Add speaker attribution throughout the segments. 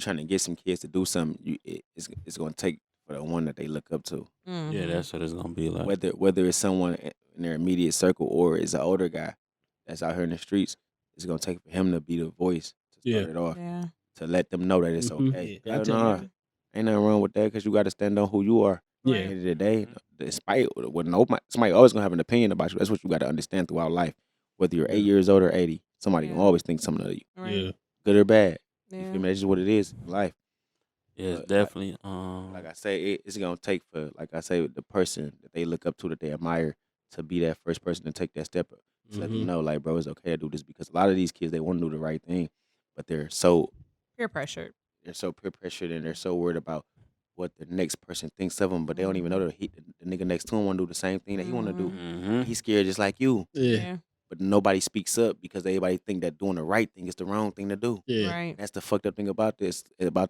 Speaker 1: trying to get some kids to do something, it's going to take for the one that they look up to.
Speaker 2: Yeah, that's what it's gonna be like.
Speaker 1: Whether it's someone in their immediate circle or it's an older guy that's out here in the streets, it's going to take for him to be the voice to
Speaker 3: Yeah.
Speaker 1: start it off,
Speaker 2: Yeah.
Speaker 1: to let them know that it's
Speaker 3: Mhm.
Speaker 1: okay.
Speaker 3: Yeah, I
Speaker 1: Hell
Speaker 3: tell
Speaker 1: nah,
Speaker 3: you.
Speaker 1: ain't nothing wrong with that because you got to stand on who you are.
Speaker 3: Yeah.
Speaker 1: At the end of the day, despite what somebody always gonna have an opinion about you. That's what you got to understand throughout life. Whether you're 8 years old or 80, somebody
Speaker 2: Yeah.
Speaker 1: gonna always think something of you,
Speaker 2: Right.
Speaker 3: Yeah.
Speaker 1: good or bad. You
Speaker 2: Yeah.
Speaker 1: feel me? That's just what it is in life.
Speaker 2: Yeah, it's
Speaker 1: But
Speaker 2: definitely.
Speaker 1: like I say, it's gonna take for, like I say, the person that they look up to, that they admire, to be that first person to take that step up, to let them
Speaker 3: Mhm.
Speaker 1: know, like, bro, it's okay to do this, because a lot of these kids, they want to do the right thing, but
Speaker 2: Peer pressured.
Speaker 1: they're so peer pressured and they're so worried about what the next person thinks of them, but they don't even know that the nigga next to him want to do the same thing that he want to do.
Speaker 2: Mm-hmm.
Speaker 1: He's scared just like you,
Speaker 3: Yeah.
Speaker 1: but nobody speaks up because everybody think that doing the right thing is the wrong thing to do.
Speaker 3: Yeah.
Speaker 2: Right.
Speaker 1: That's the fucked up thing about this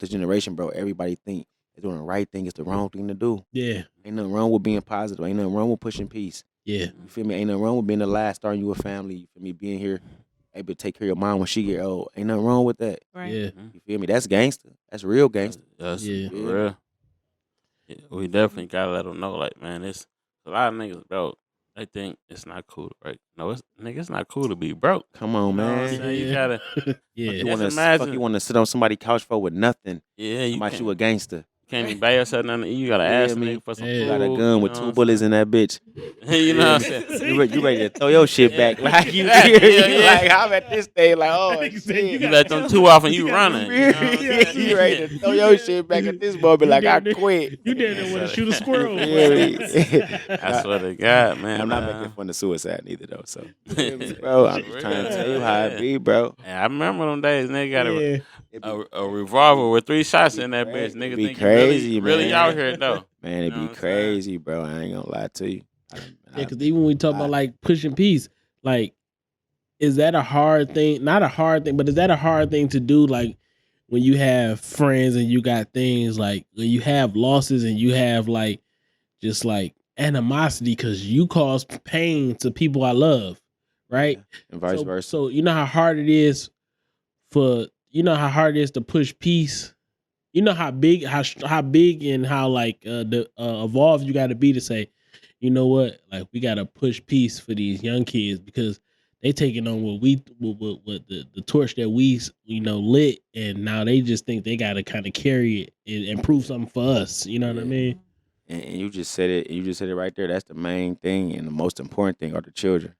Speaker 1: generation, bro. Everybody think that doing the right thing is the wrong thing to do.
Speaker 3: Yeah.
Speaker 1: Ain't nothing wrong with being positive. Ain't nothing wrong with pushing peace.
Speaker 3: Yeah.
Speaker 1: You feel me? Ain't nothing wrong with being the last, starting you a family. You feel me? Being here, able to take care of your mom when she get old. Ain't nothing wrong with that.
Speaker 2: Right.
Speaker 3: Yeah.
Speaker 1: You feel me? That's gangster. That's real gangster.
Speaker 2: That's
Speaker 3: Yeah.
Speaker 2: for real. Yeah, we definitely gotta let them know, like, man, it's a lot of niggas, bro. They think it's not cool, right? No, it's not cool to be broke.
Speaker 1: Come on,
Speaker 2: You know what I'm
Speaker 1: man.
Speaker 2: saying? You gotta,
Speaker 3: Yeah.
Speaker 1: You
Speaker 2: Just
Speaker 1: want to
Speaker 2: imagine.
Speaker 1: sit on somebody's couch for with nothing.
Speaker 2: yeah, you
Speaker 1: Somebody
Speaker 2: can't,
Speaker 1: you a gangster.
Speaker 2: can't even buy yourself nothing. You gotta
Speaker 1: You
Speaker 2: ask
Speaker 1: feel
Speaker 2: a
Speaker 1: me?
Speaker 2: nigga for some
Speaker 3: Yeah.
Speaker 1: You
Speaker 2: food.
Speaker 1: got a gun
Speaker 2: you
Speaker 1: with
Speaker 2: know
Speaker 1: 2
Speaker 2: what
Speaker 1: bullets in that bitch.
Speaker 2: I'm saying? You know what I'm
Speaker 1: Yeah,
Speaker 2: saying?
Speaker 1: you ready to throw your shit back?
Speaker 2: Yeah.
Speaker 1: Like you,
Speaker 2: Exactly, yeah, yeah.
Speaker 1: like I'm at this stage, like, oh
Speaker 3: Nigga said,
Speaker 1: shit.
Speaker 2: You let them two off and you running. You know what I'm
Speaker 1: Yeah,
Speaker 2: saying?
Speaker 1: you ready to throw your shit back at this moment? Like I quit.
Speaker 3: You down there want to shoot a squirrel.
Speaker 1: You feel me?
Speaker 2: I swear to God, man.
Speaker 1: I'm not making fun of suicide neither though. So, you feel me, bro, I'm just trying to tell you how it be, bro.
Speaker 2: Yeah, I remember them days. Nigga got
Speaker 3: Yeah.
Speaker 2: a revolver with 3 shots in that
Speaker 1: crazy.
Speaker 2: bitch. Nigga
Speaker 1: It be
Speaker 2: think
Speaker 1: crazy,
Speaker 2: you really
Speaker 1: man.
Speaker 2: out here though.
Speaker 1: Man, it
Speaker 2: You know
Speaker 1: be
Speaker 2: what I'm saying?
Speaker 1: crazy, bro. I ain't gonna lie to you.
Speaker 3: Yeah, because even when we talk about like pushing peace, like, is that a hard thing? Not a hard thing, but is that a hard thing to do? Like when you have friends and you got things like when you have losses and you have like just like animosity because you cause pain to people I love, right?
Speaker 1: Yeah, and vice versa.
Speaker 3: So you know how hard it is to push peace. You know how big and how like evolved you got to be to say, you know what, like we got to push peace for these young kids because they taking on what the torch that we lit, and now they just think they got to kind of carry it and prove something for us. You know what I
Speaker 1: Yeah.
Speaker 3: mean?
Speaker 1: And you just said it. You just said it right there. That's the main thing, and the most important thing are the children.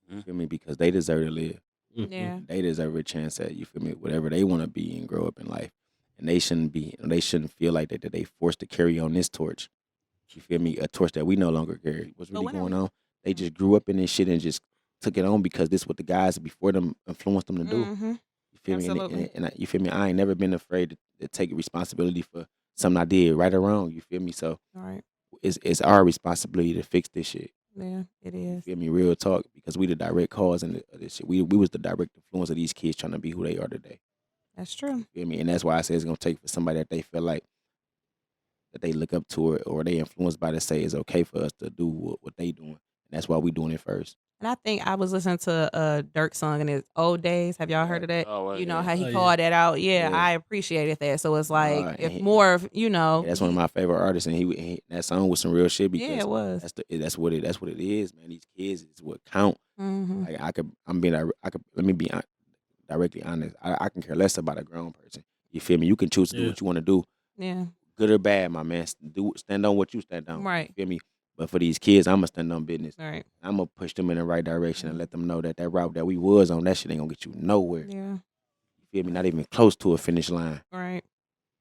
Speaker 1: You feel me? Because they deserve to live.
Speaker 3: Mhm.
Speaker 2: Yeah.
Speaker 1: They deserve a chance at, you feel me, whatever they want to be and grow up in life. And they shouldn't feel like that they forced to carry on this torch. You feel me? A torch that we no longer carry. What's really going on? They just grew up in this shit and just took it on because this is what the guys before them influenced them to do.
Speaker 2: Mm-hmm.
Speaker 1: You feel
Speaker 2: Absolutely.
Speaker 1: me? And you feel me? I ain't never been afraid to take responsibility for something I did, right or wrong. You feel me? So
Speaker 2: All right.
Speaker 1: it's our responsibility to fix this shit.
Speaker 2: Yeah, it
Speaker 1: You
Speaker 2: is.
Speaker 1: feel me? Real talk, because we the direct cause of this shit. We was the direct influence of these kids trying to be who they are today.
Speaker 2: That's true.
Speaker 1: You feel me? And that's why I say it's gonna take for somebody that they feel like that they look up to or they influenced by to say it's okay for us to do what they doing. And that's why we doing it first.
Speaker 2: And I think I was listening to Dirk song in his old days. Have y'all heard of that?
Speaker 1: Oh,
Speaker 2: You know
Speaker 1: yeah.
Speaker 2: how he
Speaker 3: Oh, yeah.
Speaker 2: called that out. Yeah,
Speaker 1: Yeah.
Speaker 2: I appreciated that. So it's like
Speaker 1: and
Speaker 2: if
Speaker 1: he-
Speaker 2: more of
Speaker 1: That's one of my favorite artists, and he that song was some real shit because
Speaker 2: Yeah, it was.
Speaker 1: that's what it is, man. These kids is what count.
Speaker 2: Mm-hmm.
Speaker 1: Like let me be directly honest. I can care less about a grown person. You feel me? You can choose to do
Speaker 3: Yeah.
Speaker 1: what you want to do,
Speaker 2: Yeah.
Speaker 1: good or bad, my man. Stand on what you stand on.
Speaker 2: Right.
Speaker 1: You feel me? But for these kids, I'ma stand on business.
Speaker 2: All right.
Speaker 1: I'ma push them in the right direction and let them know that route that we was on, that shit ain't gonna get you nowhere.
Speaker 2: Yeah.
Speaker 1: You feel me? Not even close to a finish line.
Speaker 2: All right.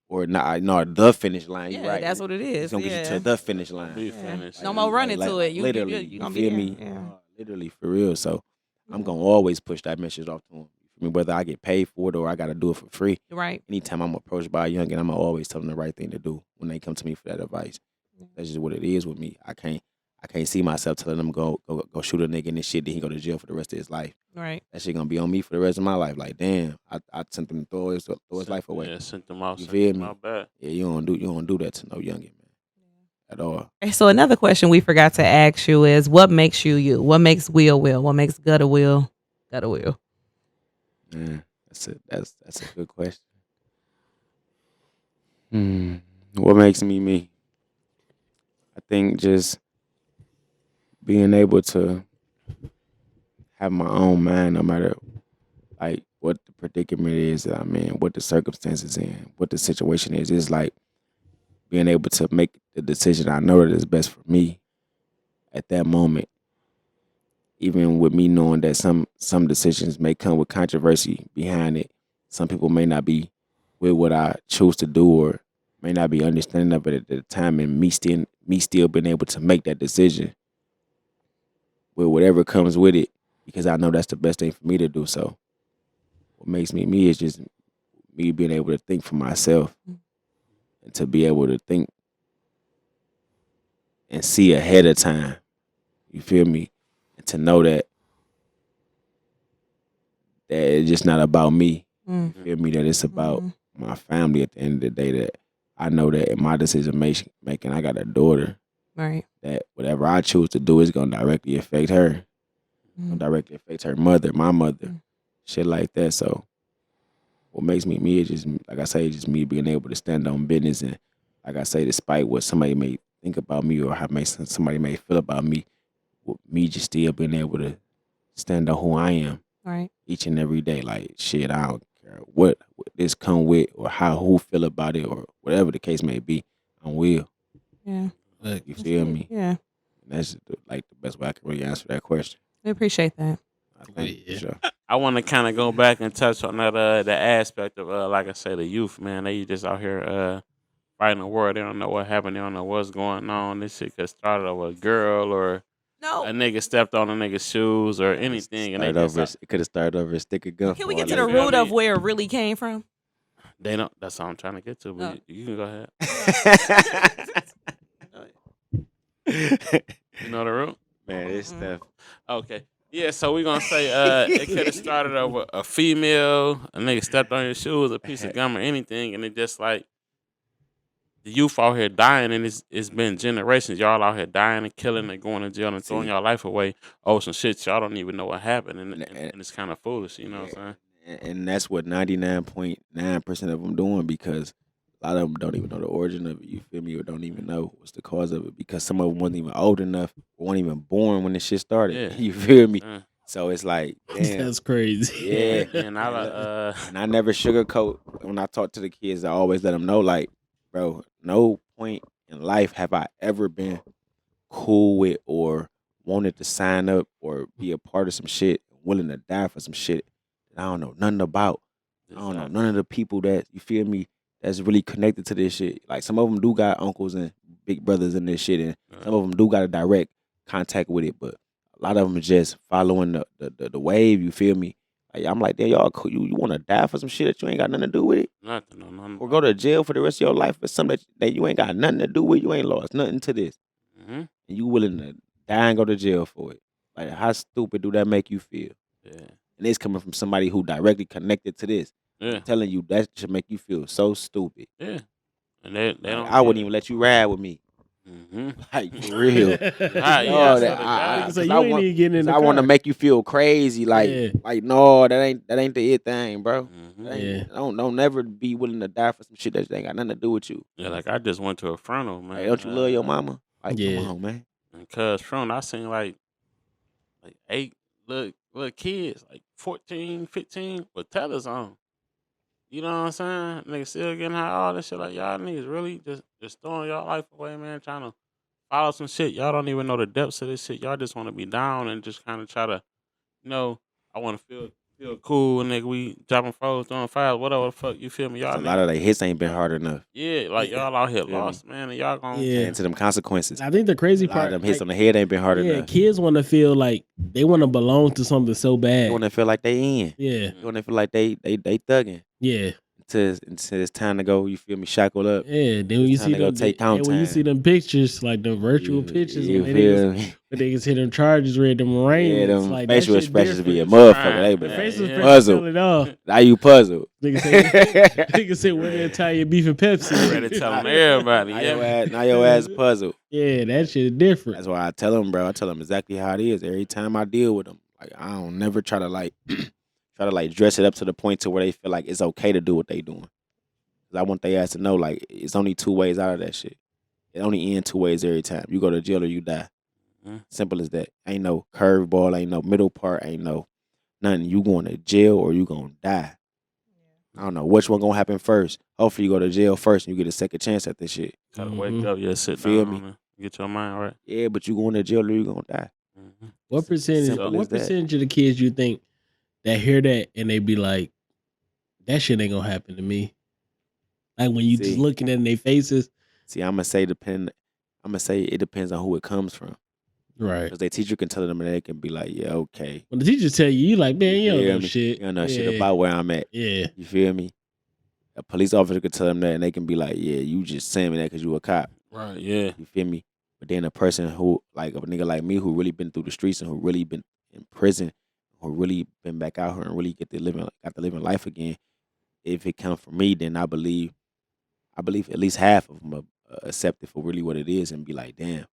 Speaker 1: Or not, no, the finish line. You
Speaker 2: Yeah,
Speaker 1: right.
Speaker 2: that's what it is.
Speaker 1: It's gonna get you
Speaker 2: Yeah.
Speaker 1: to the finish line.
Speaker 2: Yeah.
Speaker 1: Like,
Speaker 2: No more running to it. You
Speaker 1: literally,
Speaker 2: you gonna
Speaker 1: feel
Speaker 2: be
Speaker 1: me?
Speaker 2: there. Yeah.
Speaker 1: Literally, for real. So I'm gonna always push that message off to them. I mean, whether I get paid for it or I gotta do it for free.
Speaker 2: Right.
Speaker 1: Anytime I'm approached by a youngin, I'm gonna always tell them the right thing to do when they come to me for that advice. That's just what it is with me. I can't see myself telling them go shoot a nigga in this shit, then he go to jail for the rest of his life.
Speaker 2: Right.
Speaker 1: That shit gonna be on me for the rest of my life. Like, damn, I sent them to throw his life away.
Speaker 2: Yeah,
Speaker 1: sent them out. You feel me? Yeah, you don't do that to no youngin, man, at all.
Speaker 2: Okay, so another question we forgot to ask you is what makes you you? What makes Will Will? What makes Gutta Will Gutta Will?
Speaker 1: Man, that's a good question. What makes me me? I think just being able to have my own mind, no matter like what the predicament is that I'm in, what the circumstances in, what the situation is. It's like being able to make the decision I know that is best for me at that moment. Even with me knowing that some decisions may come with controversy behind it. Some people may not be with what I choose to do or may not be understanding of it at the time, and me still being able to make that decision with whatever comes with it because I know that's the best thing for me to do. So what makes me me is just me being able to think for myself and to be able to think and see ahead of time. You feel me? And to know that it's just not about me. You feel me? That it's about my family at the end of the day. That I know that in my decision making, I got a daughter.
Speaker 4: Right.
Speaker 1: That whatever I choose to do is gonna directly affect her. Gonna directly affect her mother, my mother, shit like that. So what makes me me is just like I say, just me being able to stand on business and like I say, despite what somebody may think about me or how somebody may feel about me, with me just still being able to stand on who I am.
Speaker 4: Right.
Speaker 1: Each and every day. Like shit, I don't care what this come with or who feel about it or whatever the case may be. I'm Will.
Speaker 4: Yeah.
Speaker 1: You feel me?
Speaker 4: Yeah.
Speaker 1: And that's like the best way I can really answer that question.
Speaker 4: I appreciate that.
Speaker 1: I think for sure.
Speaker 2: I want to kind of go back and touch on that the aspect of like I say, the youth, man. They just out here fighting the war. They don't know what happened. They don't know what's going on. This shit could start over a girl or a nigga stepped on a nigga's shoes or anything, and they just
Speaker 1: It could have started over a stick of gun.
Speaker 4: Can we get to the root of where it really came from?
Speaker 2: They don't. That's all I'm trying to get to. But you can go ahead. You know the root?
Speaker 1: Man, this stuff.
Speaker 2: Okay. Yeah, so we're gonna say it could have started over a female, a nigga stepped on your shoes, a piece of gum or anything, and it just like the youth out here dying, and it's been generations. Y'all out here dying and killing and going to jail and throwing y'all life away. Oh, some shit y'all don't even know what happened, and it's kind of foolish, you know what I'm saying?
Speaker 1: And that's what 99.9% of them doing because a lot of them don't even know the origin of it. You feel me? Or don't even know what's the cause of it because some of them wasn't even old enough, or weren't even born when this shit started.
Speaker 2: Yeah.
Speaker 1: You feel me? So it's like, damn.
Speaker 3: That's crazy.
Speaker 1: Yeah.
Speaker 2: And
Speaker 1: I never sugarcoat when I talk to the kids. I always let them know, like, bro, no point in life have I ever been cool with or wanted to sign up or be a part of some shit, willing to die for some shit that I don't know nothing about. I don't know none of the people that, you feel me, that's really connected to this shit. Like some of them do got uncles and big brothers in this shit, and some of them do got a direct contact with it, but a lot of them just following the wave. You feel me? Like, I'm like, damn, y'all, you want to die for some shit that you ain't got nothing to do with it,
Speaker 2: nothing.
Speaker 1: or go to jail for the rest of your life for something that you ain't got nothing to do with. You ain't lost nothing to this, and you willing to die and go to jail for it. Like, how stupid do that make you feel?
Speaker 2: Yeah.
Speaker 1: And it's coming from somebody who directly connected to this.
Speaker 2: Yeah.
Speaker 1: I'm telling you, that should make you feel so stupid.
Speaker 2: Yeah. And they don't.
Speaker 1: I wouldn't even let you ride with me. Like, for real.
Speaker 3: You ain't even getting in the car.
Speaker 1: I want to make you feel crazy. Like no, that ain't the it thing, bro. Don't never be willing to die for some shit that ain't got nothing to do with you.
Speaker 2: Yeah, like I just went to a frontal, man.
Speaker 1: Hey, don't you love your mama? Like, come on, man.
Speaker 2: And cuz frontal, I seen like 8 little kids, like 14, 15, with tethers on. You know what I'm saying? Niggas still getting high, all this shit. Like, y'all niggas really just throwing y'all life away, man, trying to follow some shit. Y'all don't even know the depths of this shit. Y'all just want to be down and just kind of try to, I want to feel cool, nigga. We dropping foes, throwing fires, whatever the fuck. You feel me? Y'all
Speaker 1: a lot of their hits ain't been hard enough.
Speaker 2: Yeah, like y'all out here lost, man, and y'all gonna
Speaker 1: get into them consequences.
Speaker 3: I think the crazy part,
Speaker 1: a lot of them hits on the head ain't been hard enough.
Speaker 3: Kids want to feel like they want to belong to something so bad.
Speaker 1: They want to feel like they in.
Speaker 3: Yeah.
Speaker 1: They want to feel like they thugging.
Speaker 3: Yeah.
Speaker 1: Until it's time to go, you feel me, shackle up.
Speaker 3: Yeah, then when you see them, when you see them pictures, like the virtual pictures, when they can see them charges read, them rain.
Speaker 1: Yeah, them
Speaker 3: like,
Speaker 1: facial expressions be a motherfucker. They be puzzled. Now you puzzled.
Speaker 3: Nigga say, when they tell you beef and Pepsi.
Speaker 2: Ready to tell them everybody.
Speaker 1: Now your ass puzzled.
Speaker 3: Yeah, that shit is different.
Speaker 1: That's why I tell them, bro. I tell them exactly how it is every time I deal with them. Like, I don't never try to dress it up to the point to where they feel like it's okay to do what they doing. Cause I want they ass to know like it's only two ways out of that shit. It only ends two ways every time. You go to jail or you die. Simple as that. Ain't no curveball, ain't no middle part, ain't no nothing. You going to jail or you gonna die. I don't know which one gonna happen first. Hopefully you go to jail first and you get a second chance at this shit.
Speaker 2: Gotta wake up, sit
Speaker 1: Feel
Speaker 2: down,
Speaker 1: me?
Speaker 2: and get your mind right.
Speaker 1: Yeah, but you going to jail or you gonna die.
Speaker 3: What percentage?
Speaker 1: Simple
Speaker 3: What
Speaker 1: as that.
Speaker 3: percentage of the kids you think that hear that and they be like, "That shit ain't gonna happen to me"? Like when you just
Speaker 1: See.
Speaker 3: looking at their faces.
Speaker 1: See, I'm gonna say it depends on who it comes from.
Speaker 3: Right.
Speaker 1: Because their teacher can tell them and they can be like, yeah, okay.
Speaker 3: When the teacher tell you, you like, man, you don't
Speaker 1: feel
Speaker 3: know
Speaker 1: me?
Speaker 3: shit.
Speaker 1: You don't know shit about where I'm at.
Speaker 3: Yeah.
Speaker 1: You feel me? A police officer could tell them that and they can be like, yeah, you just saying me that because you a cop.
Speaker 2: Right, yeah.
Speaker 1: You feel me? But then a person who, like a nigga like me who really been through the streets and who really been in prison, who really been back out here and really got to living life again, if it comes from me, then I believe at least half of them accept it for really what it is and be like, damn,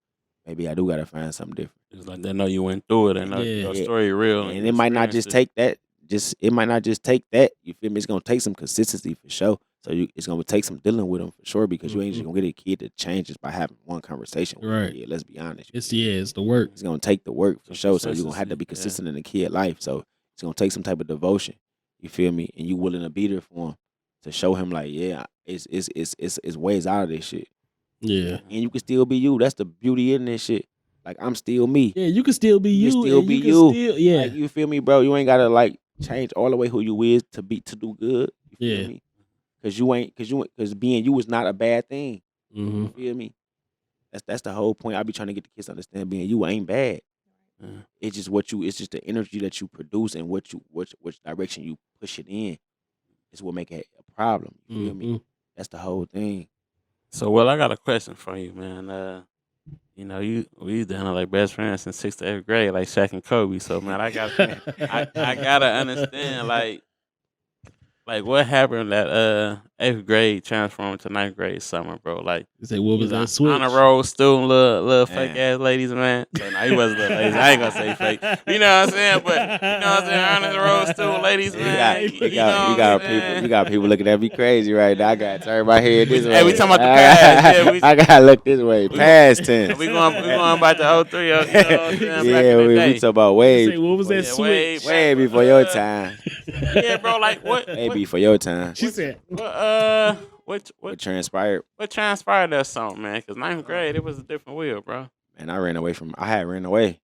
Speaker 1: maybe I do got to find something different.
Speaker 2: It's like they know you went through it and know your story real.
Speaker 1: And it might not just take that. It might not just take that. You feel me? It's gonna take some consistency for sure. So it's gonna take some dealing with them for sure because you ain't just gonna get a kid to change just by having one conversation with
Speaker 3: Right.
Speaker 1: a kid. Let's be honest.
Speaker 3: It's the work.
Speaker 1: It's gonna take the work for
Speaker 2: Some
Speaker 1: sure. So you're gonna have to be
Speaker 2: consistency,
Speaker 1: consistent in the kid life. So it's gonna take some type of devotion. You feel me? And you willing to be there for him to show him like, yeah, it's ways out of this shit.
Speaker 3: Yeah.
Speaker 1: And you can still be you. That's the beauty in this shit. Like I'm still me.
Speaker 3: Yeah, you can still be you.
Speaker 1: You still
Speaker 3: and
Speaker 1: be
Speaker 3: can
Speaker 1: you.
Speaker 3: Still, yeah.
Speaker 1: Like, you feel me, bro? You ain't gotta like change all the way who you is to do good. You feel
Speaker 3: Yeah.
Speaker 1: me? Cause being you is not a bad thing.
Speaker 3: Mm-hmm.
Speaker 1: You feel me? That's the whole point. I be trying to get the kids to understand being you ain't bad. It's just it's just the energy that you produce and which direction you push it in is what make it a problem. You feel me? That's the whole thing.
Speaker 2: So, well, I got a question for you, man. You know, we done like best friends since 6th to 8th grade, like Shaq and Kobe. So, man, I gotta understand, like what happened that 8th grade transformed to 9th grade summer, bro. Like,
Speaker 3: You say, what was
Speaker 2: he's
Speaker 3: that switch?
Speaker 2: On a roll student, little fake ass ladies, man. So, no, he wasn't little ladies. I ain't gonna say fake. You know what I'm saying? But you know what I'm saying? On the roll student ladies, man.
Speaker 1: You got people looking at me crazy right now. I gotta turn my head this way.
Speaker 2: Hey, we talking about the past. Yeah,
Speaker 1: I gotta look this way. Past tense.
Speaker 2: We going back to 03. You know what I'm saying?
Speaker 1: Yeah,
Speaker 2: Back in the day.
Speaker 1: we talk about way.
Speaker 3: Say, what was that switch?
Speaker 1: Way before your time.
Speaker 2: Yeah, bro. Like what?
Speaker 1: Way before your time.
Speaker 3: She said,
Speaker 1: What transpired?
Speaker 2: What transpired that song, man? Because 9th grade, it was a different wheel, bro.
Speaker 1: Man, I had ran away.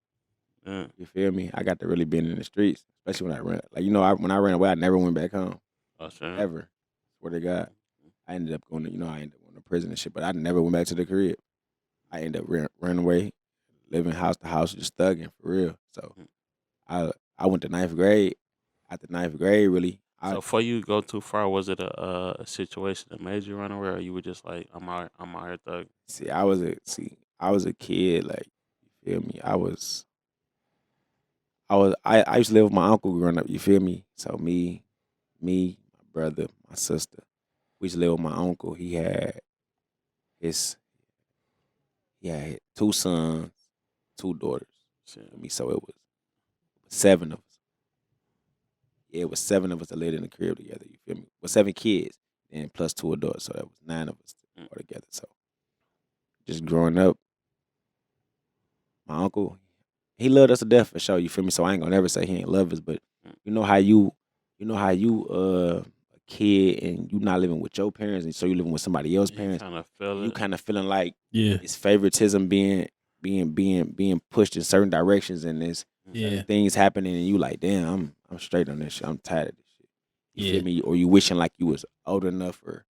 Speaker 2: Mm.
Speaker 1: You feel me? I got to really being in the streets, especially when I ran. Like, when I ran away, I never went back home.
Speaker 2: Oh, sure.
Speaker 1: Ever. Swear to God. I ended up going to prison and shit, but I never went back to the crib. I ended up running away, living house to house, just thugging for real. So I went to 9th grade. After 9th grade, really.
Speaker 2: So before you go too far, was it a situation that made you run away, or you were just like, I'm out here thugging?
Speaker 1: See, I was a kid, like, you feel me? I used to live with my uncle growing up, you feel me? So me, my brother, my sister, we used to live with my uncle. He had 2 sons, 2 daughters.
Speaker 2: Shit.
Speaker 1: Feel me? So it was 7 of us. Yeah, it was 7 of us that lived in the crib together, you feel me? Well, 7 kids and plus 2 adults, so that was 9 of us all together. So just growing up, my uncle, he loved us to death for sure, you feel me? So I ain't gonna never say he ain't love us, but you know how you a kid and you not living with your parents and so you living with somebody else's parents. You kind of feeling like it's favoritism being pushed in certain directions and there's things happening and you like, damn, I'm straight on this shit. I'm tired of this shit. You feel me? Or you wishing like you was old enough or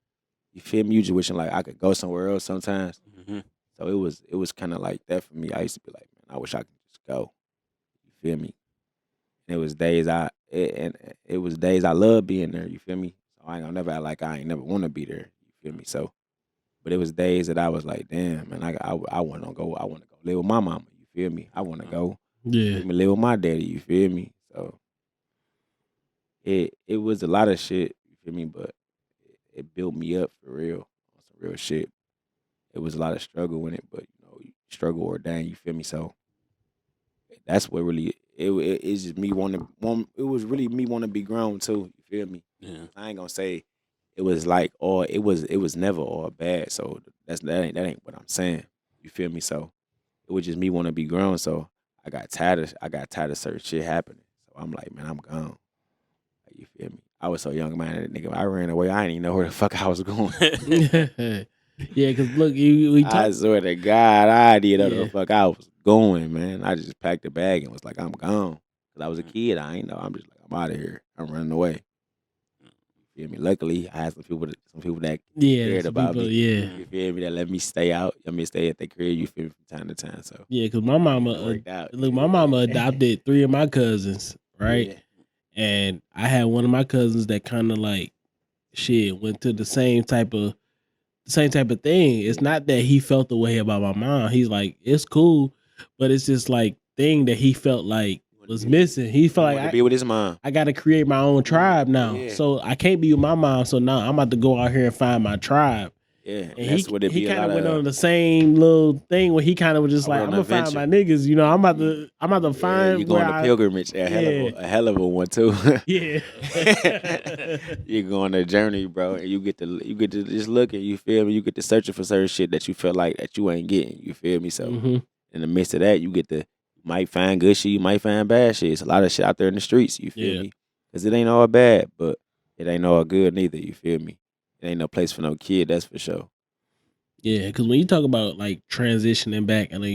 Speaker 1: you feel me? You just wishing like I could go somewhere else sometimes.
Speaker 2: Mm-hmm.
Speaker 1: So it was kind of like that for me. I used to be like, man, I wish I could just go. You feel me? And it was days I loved being there. You feel me? So I ain't gonna never act like I ain't never want to be there. You feel me? So, but it was days that I was like, damn, man, I want to go. I want to go live with my mama. You feel me? I want to go.
Speaker 3: Yeah.
Speaker 1: Live with my daddy. You feel me? So it was a lot of shit. You feel me? But it built me up for real. Some real shit. It was a lot of struggle in it, but struggle or dang. You feel me? So that's what really it's just me wanting. It was really me wanting to be grown too. You feel me?
Speaker 2: Yeah.
Speaker 1: I ain't gonna say it was like all it was never all bad. So that ain't what I'm saying. You feel me? So it was just me want to be grown. So I got tired of certain shit happening. So I'm like, man, I'm gone. Like, you feel me? I was so young, man. Nigga, I ran away. I didn't even know where the fuck I was going.
Speaker 3: Yeah, because look, we
Speaker 1: I
Speaker 3: talk.
Speaker 1: swear to God, I didn't know
Speaker 3: Yeah.
Speaker 1: the fuck I was going, man. I just packed a bag and was like, I'm gone. Cause I was a kid. I ain't know. I'm just like, I'm out of here. I'm running away. You feel me? Luckily, I had some people that
Speaker 3: Yeah,
Speaker 1: cared
Speaker 3: some
Speaker 1: about
Speaker 3: people,
Speaker 1: me.
Speaker 3: yeah.
Speaker 1: You feel me? That let me stay out. Let me stay at the crib. You feel me? From time to time. So
Speaker 3: Yeah, because my
Speaker 1: it
Speaker 3: mama,
Speaker 1: worked out.
Speaker 3: look, my mama adopted 3 of my cousins, right?
Speaker 1: Yeah.
Speaker 3: And I had one of my cousins that kind of like, shit, went to the same type of thing. It's not that he felt the way about my mom. He's like, it's cool, but it's just like thing that he felt like was missing. He felt
Speaker 1: Wanted to
Speaker 3: like
Speaker 1: be with his mom.
Speaker 3: I got to create my own tribe now.
Speaker 1: Yeah.
Speaker 3: So I can't be with my mom. So now I'm about to go out here and find my tribe.
Speaker 1: Yeah,
Speaker 3: And
Speaker 1: that's what it be.
Speaker 3: he
Speaker 1: A
Speaker 3: kind
Speaker 1: lot
Speaker 3: of went
Speaker 1: of
Speaker 3: on the same little thing where he kind of was just
Speaker 1: I
Speaker 3: like,
Speaker 1: went
Speaker 3: I'm
Speaker 1: on a
Speaker 3: gonna find my
Speaker 1: venture.
Speaker 3: niggas. You know, I'm about to find
Speaker 1: you
Speaker 3: where
Speaker 1: going to pilgrimage, a hell of a one too.
Speaker 3: Yeah.
Speaker 1: You go on a journey, bro, and you get to just look and you feel me. You get to searching for certain shit that you feel like that you ain't getting. You feel me? So
Speaker 3: Mhm.
Speaker 1: in the midst of that, you might find good shit, you might find bad shit. It's a lot of shit out there in the streets. You feel
Speaker 3: Yeah.
Speaker 1: me? Because it ain't all bad, but it ain't all good neither. You feel me? It ain't no place for no kid. That's for sure.
Speaker 3: Yeah, because when you talk about like transitioning back, I know you